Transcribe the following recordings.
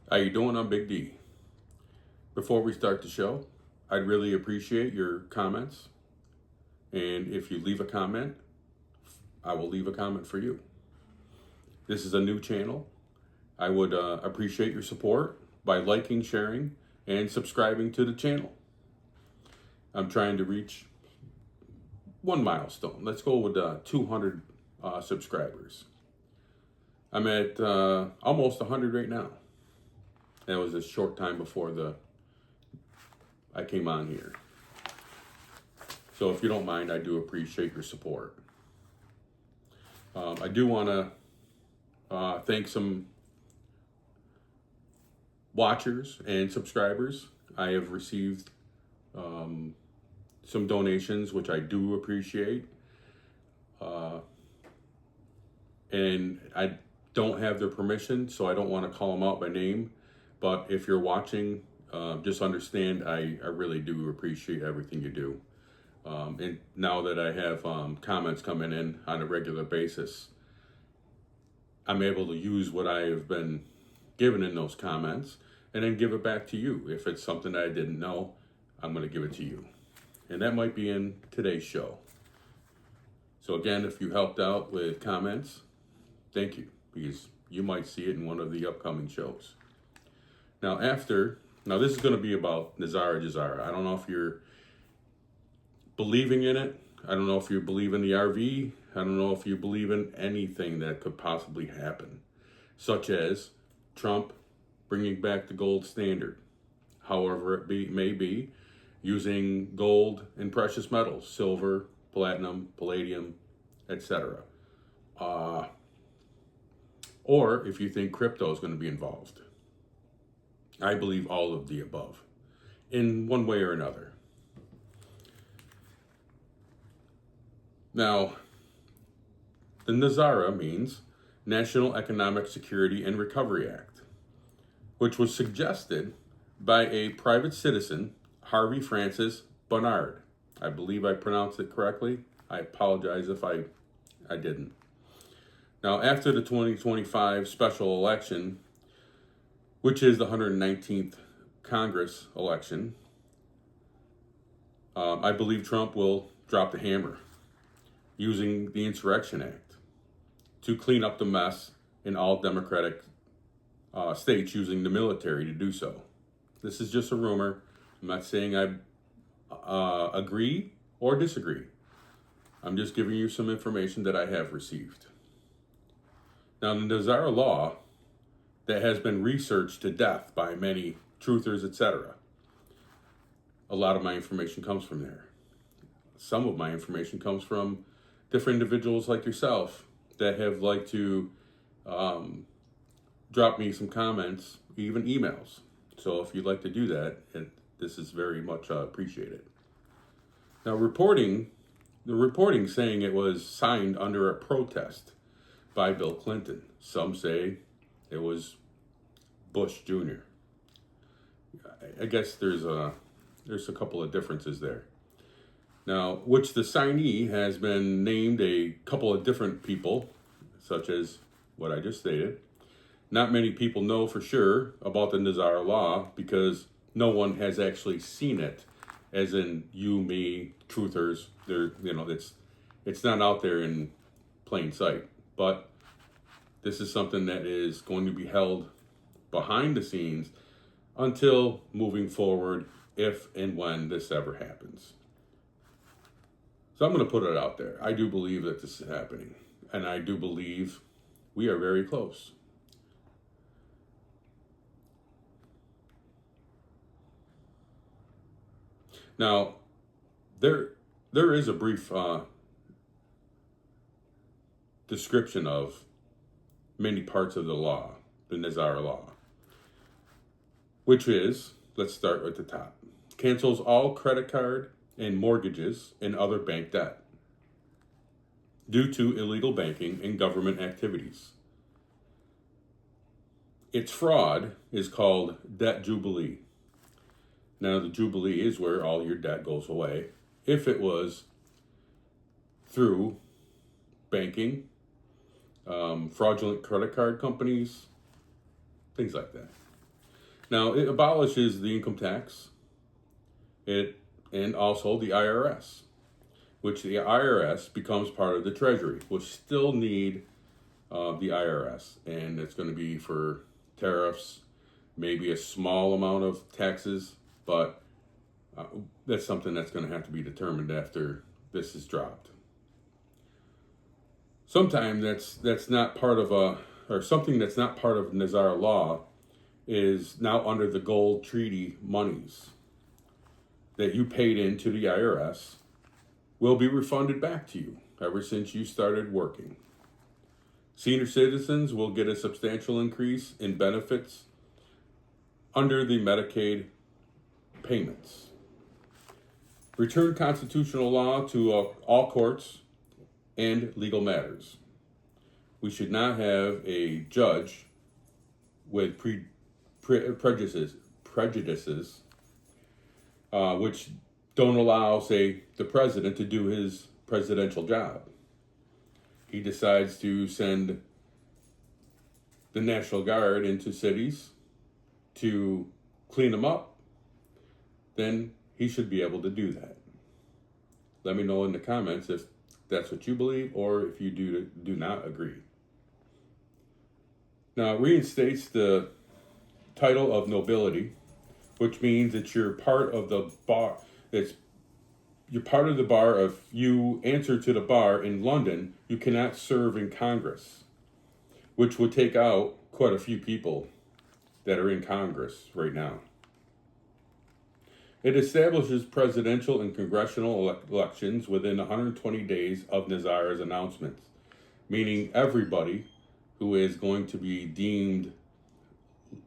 How you doing? I'm Big D. Before we start the show, I'd really appreciate your comments. And if you leave a comment, I will leave a comment for you. This is a new channel. I would appreciate your support by liking, sharing, and subscribing to the channel. I'm trying to reach one milestone. Let's go with 200 subscribers. I'm at almost 100 right now. That was a short time before I came on here. So if you don't mind, I do appreciate your support. I do want to thank some watchers and subscribers. I have received some donations, which I do appreciate. And I don't have their permission, so I don't want to call them out by name. But if you're watching, just understand I really do appreciate everything you do. And now that I have comments coming in on a regular basis, I'm able to use what I have been given in those comments and then give it back to you. If it's something that I didn't know, I'm going to give it to you. And that might be in today's show. So again, if you helped out with comments, thank you, because you might see it in one of the upcoming shows. Now this is going to be about Nesara Gesara. I don't know if you're believing in it. I don't know if you believe in the RV. I don't know if you believe in anything that could possibly happen, such as Trump bringing back the gold standard, however it may be, using gold and precious metals, silver, platinum, palladium, etc. Or if you think crypto is going to be involved. I believe all of the above, in one way or another. Now, the Nesara means National Economic Security and Recovery Act, which was suggested by a private citizen, Harvey Francis Barnard. I believe I pronounced it correctly. I apologize if I didn't. Now, after the 2025 special election, which is the 119th Congress election, I believe Trump will drop the hammer using the Insurrection Act to clean up the mess in all Democratic states, using the military to do so. This is just a rumor. I'm not saying I agree or disagree. I'm just giving you some information that I have received. Now, the Nesara law that has been researched to death by many truthers, etc. A lot of my information comes from there. Some of my information comes from different individuals like yourself that have liked to drop me some comments, even emails. So if you'd like to do that, this is very much appreciated. Now, the reporting saying it was signed under a protest by Bill Clinton. Some say it was Bush Jr. I guess there's a couple of differences there. Now, which the signee has been named a couple of different people, such as what I just stated. Not many people know for sure about the Nesara law because no one has actually seen it, as in you, me, truthers. It's not out there in plain sight. But this is something that is going to be held behind the scenes until moving forward, if and when this ever happens. So I'm going to put it out there. I do believe that this is happening, and I do believe we are very close. Now, there is a brief description of many parts of the law, the Nesara law, which is, let's start at the top, cancels all credit card and mortgages and other bank debt due to illegal banking and government activities. Its fraud is called debt jubilee. Now, the jubilee is where all your debt goes away if it was through banking, fraudulent credit card companies, things like that. Now, it abolishes the income tax, and also the IRS, which the IRS becomes part of the Treasury. We'll still need the IRS, and it's going to be for tariffs, maybe a small amount of taxes, but that's something that's going to have to be determined after this is dropped. Sometimes that's not part of or something that's not part of Nesara law is now under the gold treaty monies that you paid into the IRS will be refunded back to you ever since you started working. Senior citizens will get a substantial increase in benefits under the Medicaid payments. Return constitutional law to all courts and legal matters. We should not have a judge with prejudices, which don't allow, say, the president to do his presidential job. He decides to send the National Guard into cities to clean them up, then he should be able to do that. Let me know in the comments if that's what you believe or if you do not agree. Now, it reinstates the title of nobility, which means that you're part of the bar. You're part of the bar. If you answer to the bar in London, you cannot serve in Congress, which would take out quite a few people that are in Congress right now. It establishes presidential and congressional elections within 120 days of Nesara's announcements, meaning everybody who is going to be deemed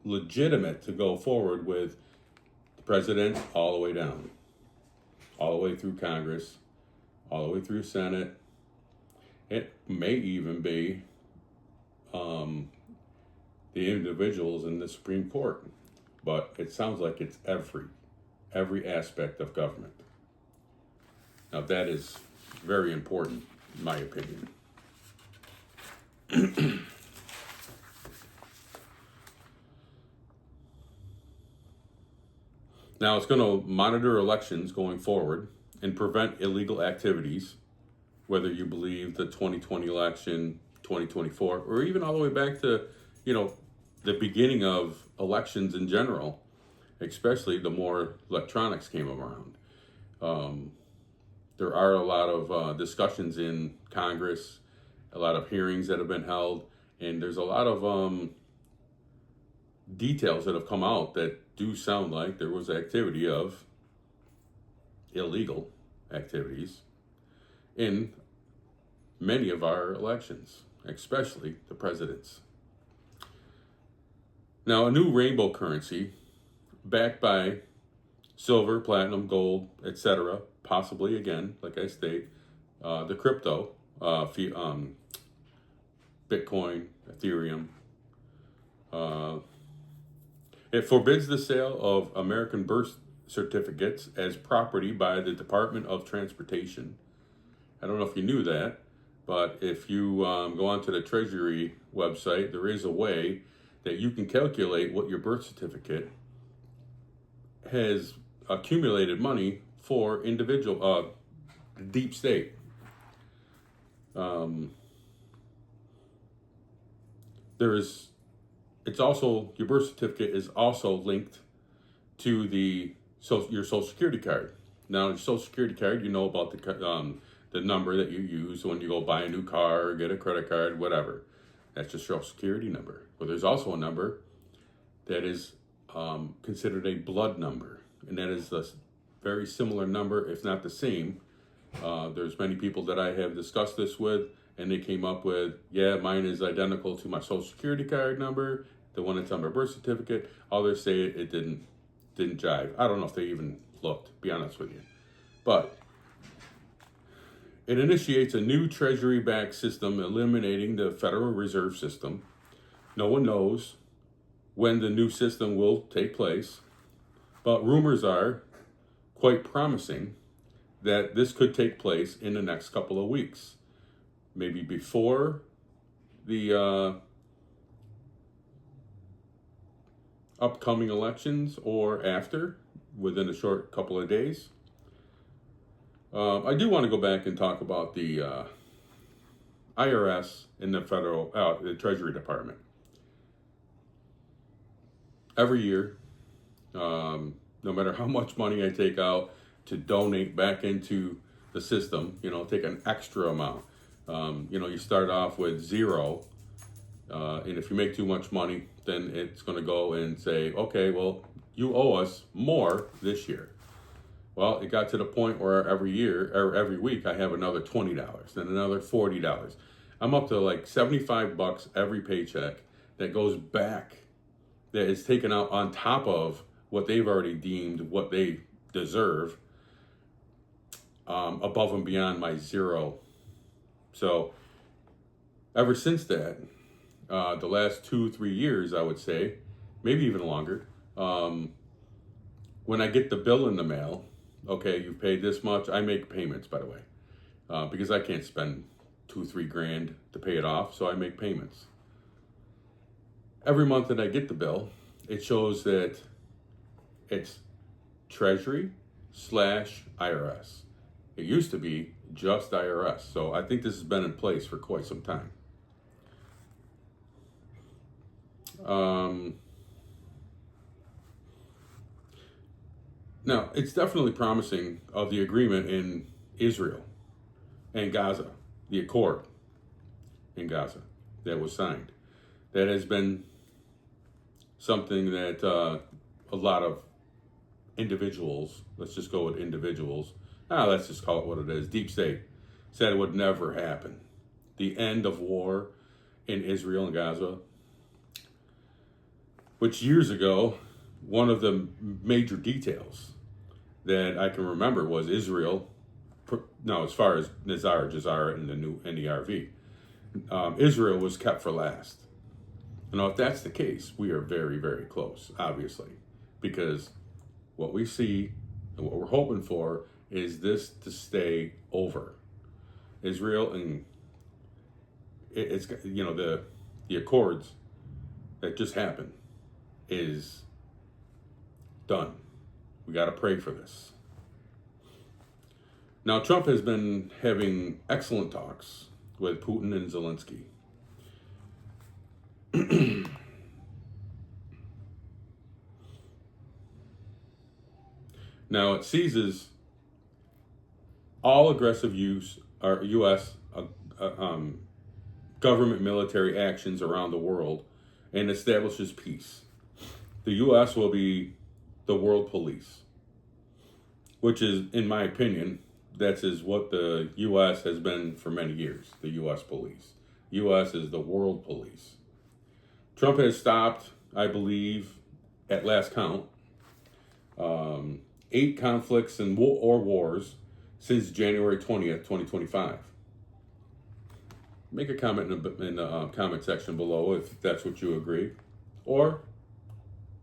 legitimate to go forward with the president all the way down, all the way through Congress, all the way through Senate. It may even be the individuals in the Supreme Court, but it sounds like it's every aspect of government. Now that is very important, in my opinion. Now it's going to monitor elections going forward and prevent illegal activities, whether you believe the 2020 election, 2024, or even all the way back to, the beginning of elections in general, especially the more electronics came around. There are a lot of discussions in Congress, a lot of hearings that have been held, and there's a lot of details that have come out that do sound like there was activity of illegal activities in many of our elections, especially the president's. Now, a new rainbow currency backed by silver, platinum, gold, etc., possibly again, like I state, the crypto, Bitcoin, Ethereum. It forbids the sale of American birth certificates as property by the Department of Transportation. I don't know if you knew that, but if you go onto the Treasury website, there is a way that you can calculate what your birth certificate has accumulated money for individual, the deep state. It's also, your birth certificate is also linked to your Social Security card. Now, your Social Security card, you know about the number that you use when you go buy a new car or get a credit card, whatever. That's your Social Security number. But there's also a number that is considered a blood number, and that is a very similar number, if not the same. There's many people that I have discussed this with, and they came up with, yeah, mine is identical to my Social Security card number, the one that's on my birth certificate. Others say it didn't jive. I don't know if they even looked, to be honest with you. But it initiates a new Treasury-backed system, eliminating the Federal Reserve System. No one knows when the new system will take place, but rumors are quite promising that this could take place in the next couple of weeks. Maybe before the upcoming elections or after, within a short couple of days. I do want to go back and talk about the IRS and the Treasury Department. Every year, no matter how much money I take out to donate back into the system, take an extra amount. You start off with zero, and if you make too much money, then it's going to go and say, okay, well, you owe us more this year. Well, it got to the point where every year or every week I have another $20, then another $40. I'm up to like $75 every paycheck that goes back, that is taken out on top of what they've already deemed what they deserve, above and beyond my zero. So ever since that, the last 2-3 years, I would say, maybe even longer, when I get the bill in the mail, okay, you've paid this much. I make payments, by the way, because I can't spend $2-3 grand to pay it off, so I make payments. Every month that I get the bill, it shows that it's Treasury / IRS. It used to be just IRS, so I think this has been in place for quite some time. Now, it's definitely promising of the agreement in Israel and Gaza, the accord in Gaza that was signed. That has been something that a lot of individuals, let's just go with individuals, let's just call it what it is, deep state, said it would never happen. The end of war in Israel and Gaza, which years ago, one of the major details that I can remember was Israel, as far as Nesara Gesara and the new NERV, Israel was kept for last. Now, if that's the case, we are very, very close, obviously, because what we see and what we're hoping for is this to stay over. Israel and it's the accords that just happened is done. We got to pray for this. Now, Trump has been having excellent talks with Putin and Zelensky. Now, it seizes all aggressive U.S. Government military actions around the world and establishes peace. The U.S. will be the world police, which is, in my opinion, that is what the U.S. has been for many years, the U.S. police. U.S. is the world police. Trump has stopped, I believe, at last count, 8 conflicts and wars since January 20th, 2025. Make a comment in the comment section below if that's what you agree, or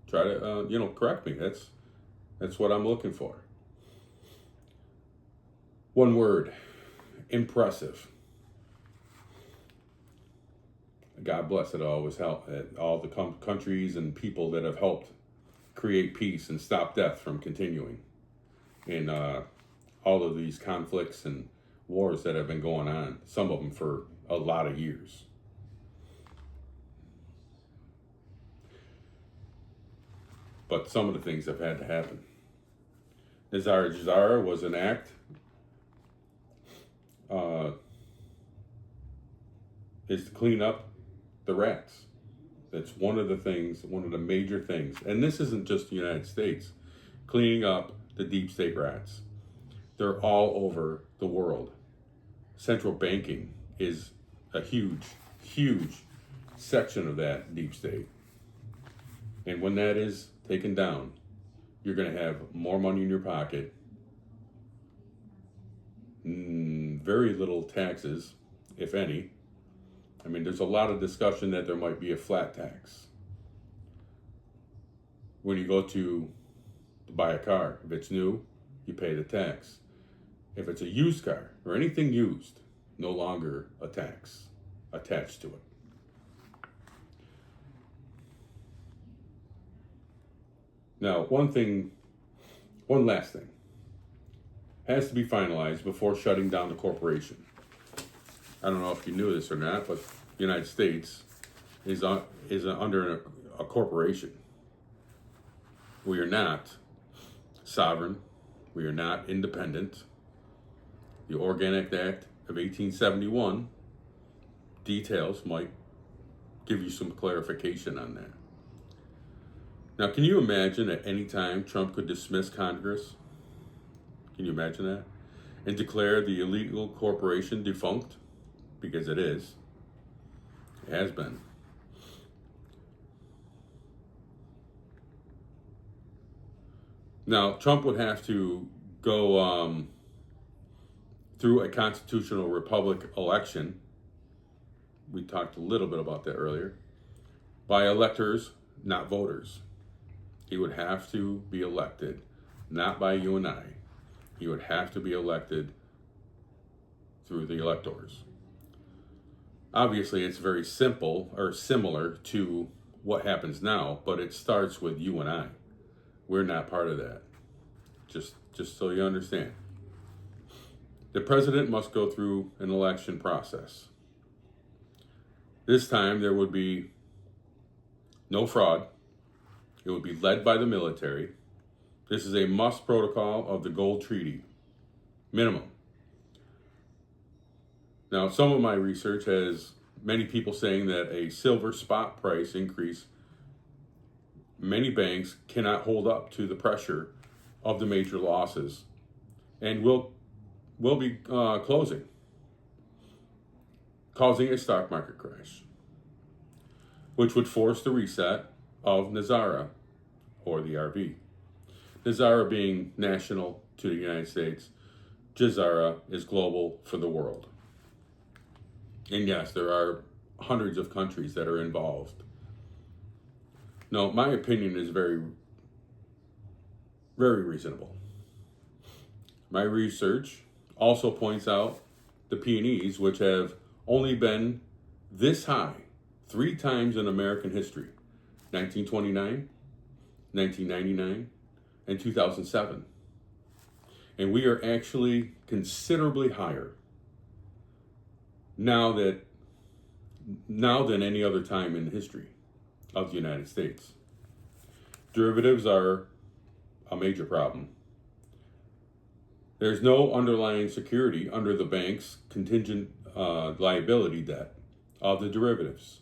try to correct me. That's what I'm looking for. One word: impressive. God bless it always help all the countries and people that have helped create peace and stop death from continuing in all of these conflicts and wars that have been going on, some of them for a lot of years. But some of the things have had to happen. Nesara Gesara was an act is to clean up the rats. That's one of the major things. And this isn't just the United States. Cleaning up the deep state rats. They're all over the world. Central banking is a huge, huge section of that deep state. And when that is taken down, you're going to have more money in your pocket, very little taxes, if any. I mean, there's a lot of discussion that there might be a flat tax. When you go to buy a car, if it's new, you pay the tax. If it's a used car or anything used, no longer a tax attached to it. Now, one last thing has to be finalized before shutting down the corporation. I don't know if you knew this or not, but the United States is under a corporation. We are not sovereign. We are not independent. The Organic Act of 1871 details might give you some clarification on that. Now, can you imagine at any time Trump could dismiss Congress? Can you imagine that? And declare the illegal corporation defunct? Because it is. It has been. Now, Trump would have to go through a constitutional republic election. We talked a little bit about that earlier. By electors, not voters. He would have to be elected, not by you and I. He would have to be elected through the electors. Obviously, it's very simple or similar to what happens now, but it starts with you and I. We're not part of that. Just so you understand. The president must go through an election process. This time there would be no fraud. It would be led by the military. This is a must protocol of the Gold Treaty. Minimum. Now, some of my research has many people saying that a silver spot price increase, many banks cannot hold up to the pressure of the major losses and will be closing, causing a stock market crash, which would force the reset of Nesara, or the RV. Nesara being national to the United States, Gesara is global for the world. And yes, there are hundreds of countries that are involved. No, my opinion is very, very reasonable. My research also points out the P&Es, which have only been this high 3 times in American history: 1929, 1999, and 2007. And we are actually considerably higher now than any other time in the history of the United States. Derivatives are a major problem. There's no underlying security under the bank's contingent liability debt of the derivatives.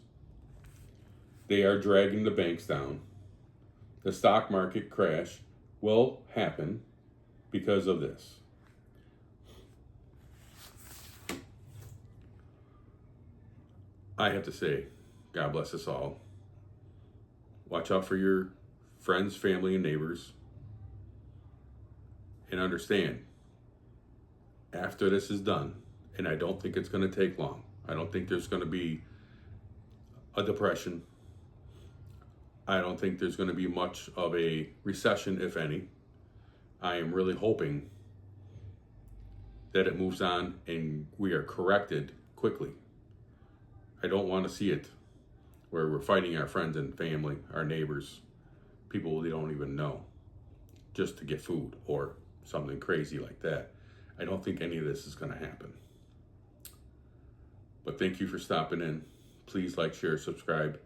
They are dragging the banks down. The stock market crash will happen because of this. I have to say, God bless us all. Watch out for your friends, family, and neighbors. And understand, after this is done, and I don't think it's going to take long, I don't think there's going to be a depression. I don't think there's going to be much of a recession, if any. I am really hoping that it moves on and we are corrected quickly. I don't want to see it where we're fighting our friends and family, our neighbors, people we don't even know, just to get food or something crazy like that. I don't think any of this is going to happen. But thank you for stopping in. Please like, share, subscribe.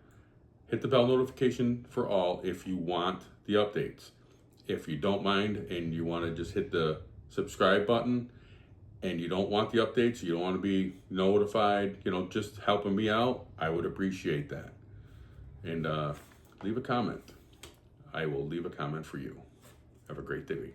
Hit the bell notification for all if you want the updates. If you don't mind and you want to just hit the subscribe button and you don't want the updates, you don't want to be notified, just helping me out, I would appreciate that. And leave a comment. I will leave a comment for you. Have a great day.